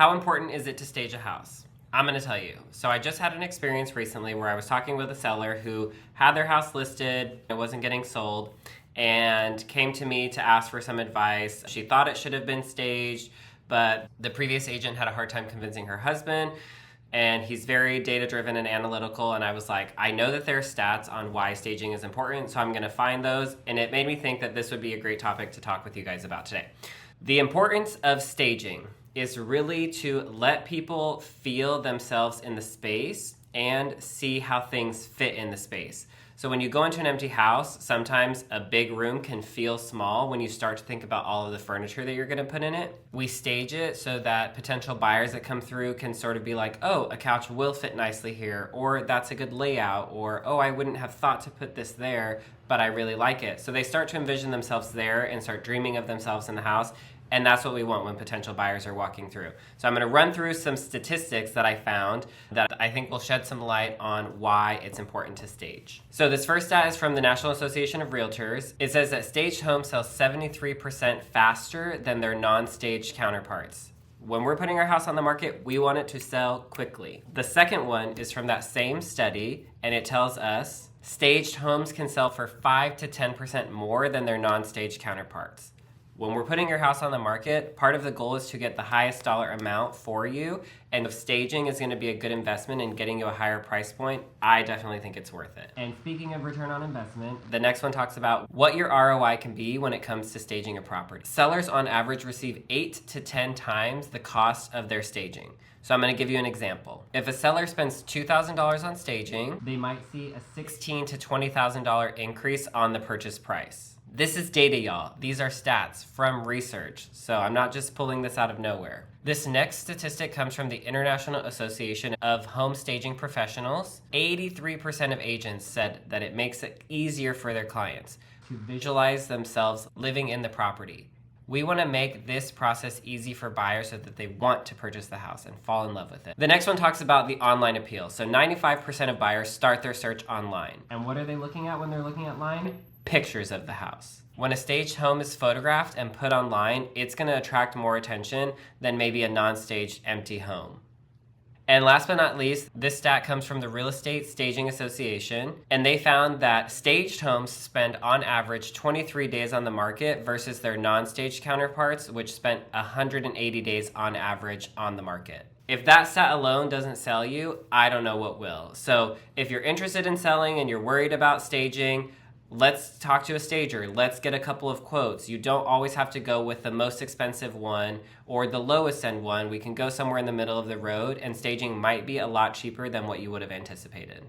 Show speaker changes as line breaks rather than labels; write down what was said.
How important is it to stage a house? I'm going to tell you. So I just had an experience recently where I was talking with a seller who had their house listed, it wasn't getting sold, and came to me to ask for some advice. She thought it should have been staged, but the previous agent had a hard time convincing her husband, and he's very data-driven and analytical, and I was like, I know that there are stats on why staging is important, so I'm going to find those, and it made me think that this would be a great topic to talk with you guys about today. The importance of staging is really to let people feel themselves in the space and see how things fit in the space. So when you go into an empty house, sometimes a big room can feel small when you start to think about all of the furniture that you're going to put in it. We stage it so that potential buyers that come through can sort of be like, oh, a couch will fit nicely here, or that's a good layout, or oh, I wouldn't have thought to put this there, but I really like it. So they start to envision themselves there and start dreaming of themselves in the house. And that's what we want when potential buyers are walking through. So I'm going to run through some statistics that I found that I think will shed some light on why it's important to stage. So this first stat is from the National Association of Realtors. It says that staged homes sell 73% faster than their non-staged counterparts. When we're putting our house on the market, we want it to sell quickly. The second one is from that same study, and it tells us staged homes can sell for 5 to 10% more than their non-staged counterparts. When we're putting your house on the market, part of the goal is to get the highest dollar amount for you. And if staging is going to be a good investment in getting you a higher price point, I definitely think it's worth it. And speaking of return on investment, the next one talks about what your ROI can be when it comes to staging a property. Sellers on average receive 8 to 10 times the cost of their staging. So I'm going to give you an example. If a seller spends $2,000 on staging, they might see a $16,000 to $20,000 increase on the purchase price. This is data, y'all. These are stats from research, so I'm not just pulling this out of nowhere. This next statistic comes from the International Association of Home Staging Professionals. 83% of agents said that it makes it easier for their clients to visualize themselves living in the property. We want to make this process easy for buyers so that they want to purchase the house and fall in love with it. The next one talks about the online appeal. So 95% of buyers start their search online. And what are they looking at when they're looking at online? Pictures of the house. When a staged home is photographed and put online, it's going to attract more attention than maybe a non-staged empty home. And last but not least, this stat comes from the Real Estate Staging Association, and they found that staged homes spend on average 23 days on the market versus their non-staged counterparts, which spent 180 days on average on the market. If that stat alone doesn't sell you, I don't know what will. So if you're interested in selling and you're worried about staging, let's talk to a stager. Let's get a couple of quotes. You don't always have to go with the most expensive one or the lowest end one. We can go somewhere in the middle of the road, and staging might be a lot cheaper than what you would have anticipated.